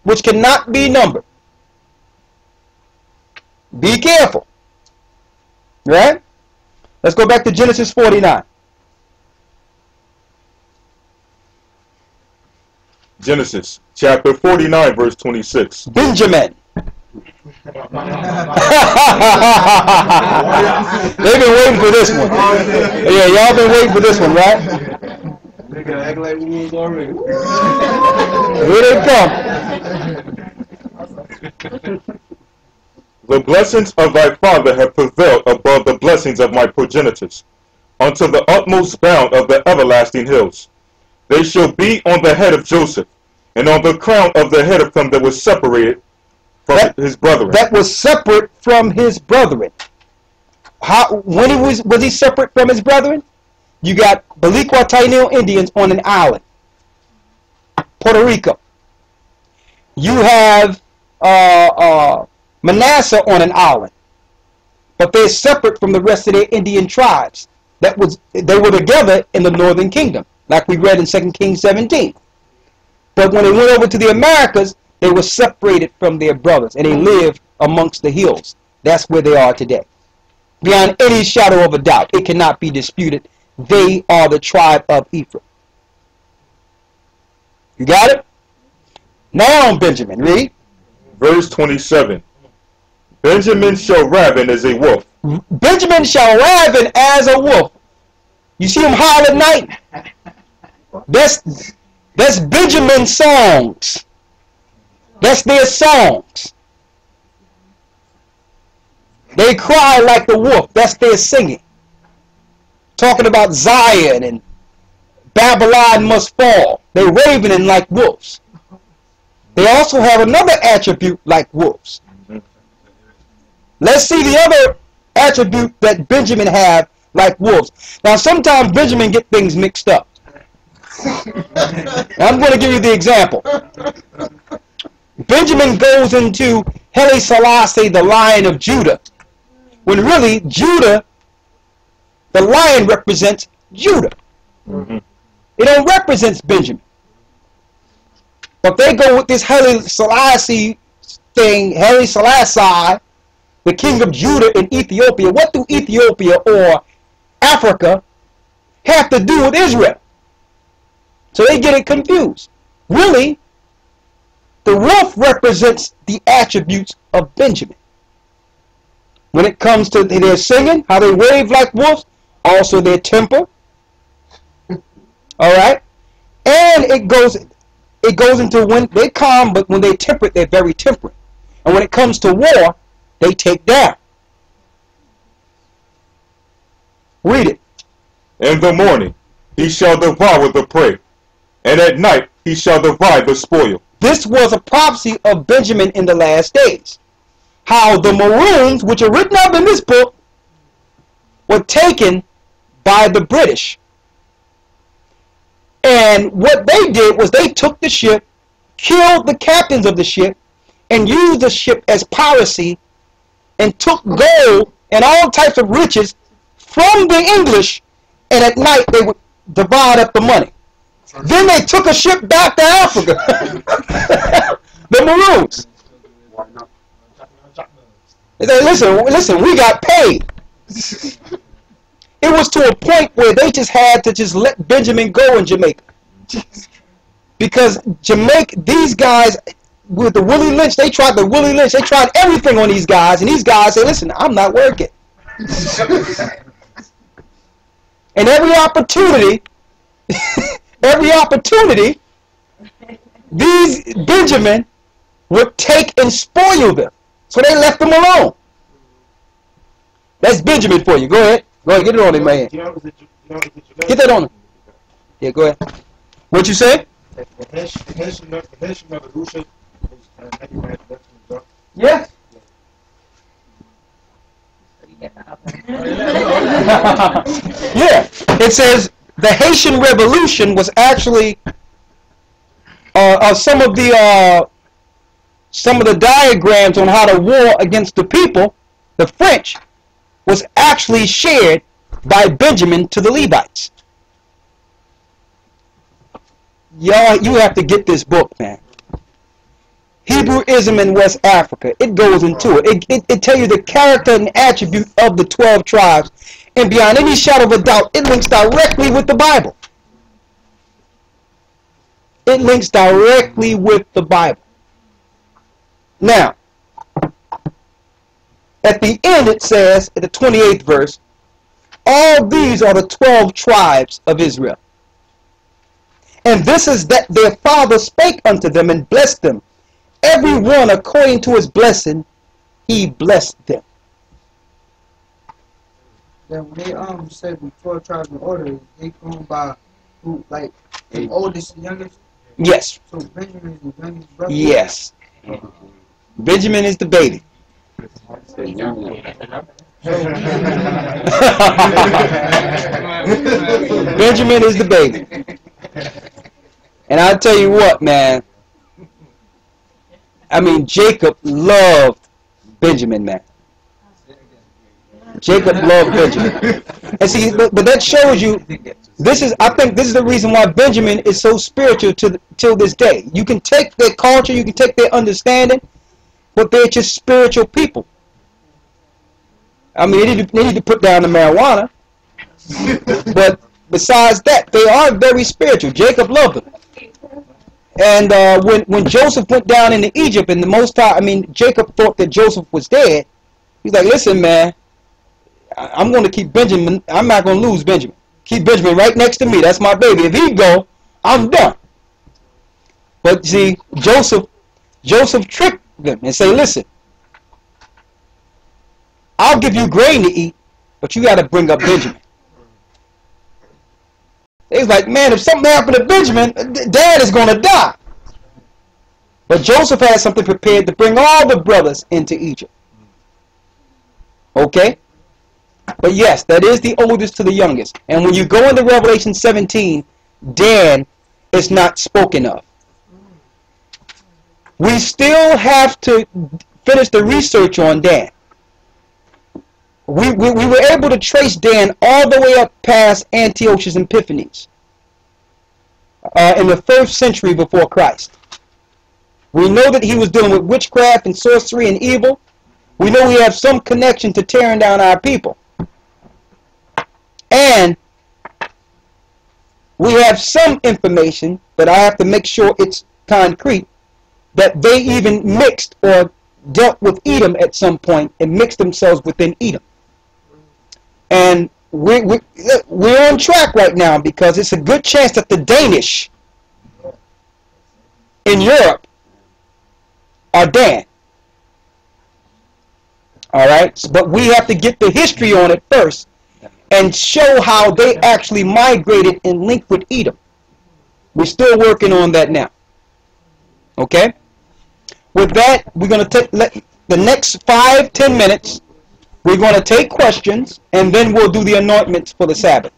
which cannot be numbered. Be careful. Right? Let's go back to Genesis 49. Genesis chapter 49 verse 26. Benjamin. They've been waiting for this one. Yeah, y'all been waiting for this one, right? They can act like we was already. Here they come. The blessings of thy father have prevailed above the blessings of my progenitors, unto the utmost bound of the everlasting hills. They shall be on the head of Joseph, and on the crown of the head of him that was separated from his brethren. That was separate from his brethren. When was he separate from his brethren? You got Baliqua Taino Indians on an island, Puerto Rico. You have Manasseh on an island, but they're separate from the rest of their Indian tribes. They were together in the Northern Kingdom, like we read in 2 Kings 17. But when they went over to the Americas, they were separated from their brothers, and they lived amongst the hills. That's where they are today. Beyond any shadow of a doubt, it cannot be disputed. They are the tribe of Ephraim. You got it? Now on Benjamin, read. Verse 27. Benjamin shall raven as a wolf. Benjamin shall raven as a wolf. You see him howl at night? That's Benjamin's songs. That's their songs. They cry like the wolf. That's their singing. Talking about Zion and Babylon must fall. They're ravening like wolves. They also have another attribute like wolves. Let's see the other attribute that Benjamin had like wolves. Now sometimes Benjamin get things mixed up. I'm going to give you the example. Benjamin goes into Haile Selassie, the Lion of Judah, when really Judah, the lion represents Judah. It don't represent Benjamin. But they go with this Haile Selassie thing, Haile Selassie, the king of Judah in Ethiopia. What do Ethiopia or Africa have to do with Israel? So they get it confused. Really, the wolf represents the attributes of Benjamin. When it comes to their singing, how they wave like wolves, also their temper. Alright? And it goes into when they calm, but when they temperate, they're very temperate. And when it comes to war, they take down. Read it. In the morning he shall devour the prey, and at night he shall divide the spoil. This was a prophecy of Benjamin in the last days. How the Maroons, which are written up in this book, were taken by the British. And what they did was they took the ship, killed the captains of the ship, and used the ship as piracy, and took gold and all types of riches from the English, and at night they would divide up the money. Then they took a ship back to Africa. The Maroons. They said, listen, we got paid. It was to a point where they just had to just let Benjamin go in Jamaica. Because Jamaica, these guys, with the Willie Lynch, they tried everything on these guys, and these guys said, listen, I'm not working. And every opportunity, these Benjamin would take and spoil them. So they left them alone. That's Benjamin for you. Go ahead. Go ahead. Get it on him, man. Get that on him. Yeah, go ahead. What you say? The Haitian Revolution was Yes. Yeah. It says the Haitian Revolution was actually some of the diagrams on how to war against the people, the French, was actually shared by Benjamin to the Levites. Y'all, you have to get this book, man. Hebrewism in West Africa. It goes into it. It tells you the character and attribute of the 12 tribes. And beyond any shadow of a doubt, it links directly with the Bible. It links directly with the Bible. Now, at the end it says, in the 28th verse, all these are the 12 tribes of Israel. And this is that their father spake unto them and blessed them. Every one according to his blessing, he blessed them. That when they said the 12 tribes in order, they going by who, like the oldest and youngest. Yes. So Benjamin is the youngest brother. Yes. Benjamin is the baby. Benjamin is the baby. And I tell you what, man. I mean, Jacob loved Benjamin, man. Jacob loved Benjamin. And see, but that shows you, I think this is the reason why Benjamin is so spiritual till this day. You can take their culture, you can take their understanding, but they're just spiritual people. I mean, they need to put down the marijuana. But besides that, they are very spiritual. Jacob loved them. And when Joseph went down into Egypt, and the Most High, I mean, Jacob thought that Joseph was dead. He's like, listen, man, I'm going to keep Benjamin. I'm not going to lose Benjamin. Keep Benjamin right next to me. That's my baby. If he go, I'm done. But see, Joseph tricked them and say, listen, I'll give you grain to eat, but you got to bring up Benjamin. He's like, man, if something happened to Benjamin, Dad is going to die. But Joseph had something prepared to bring all the brothers into Egypt. Okay? But yes, that is the oldest to the youngest. And when you go into Revelation 17, Dan is not spoken of. We still have to finish the research on Dan. We were able to trace Dan all the way up past Antiochus Epiphanes in the 1st century before Christ. We know that he was dealing with witchcraft and sorcery and evil. We know we have some connection to tearing down our people. And we have some information, but I have to make sure it's concrete, that they even mixed or dealt with Edom at some point and mixed themselves within Edom. And we're on track right now because it's a good chance that the Danish in Europe are Dan. Alright? But we have to get the history on it first and show how they actually migrated and linked with Edom. We're still working on that now. Okay? With that, we're going to take the next 5-10 minutes. We're going to take questions, and then we'll do the anointments for the Sabbath.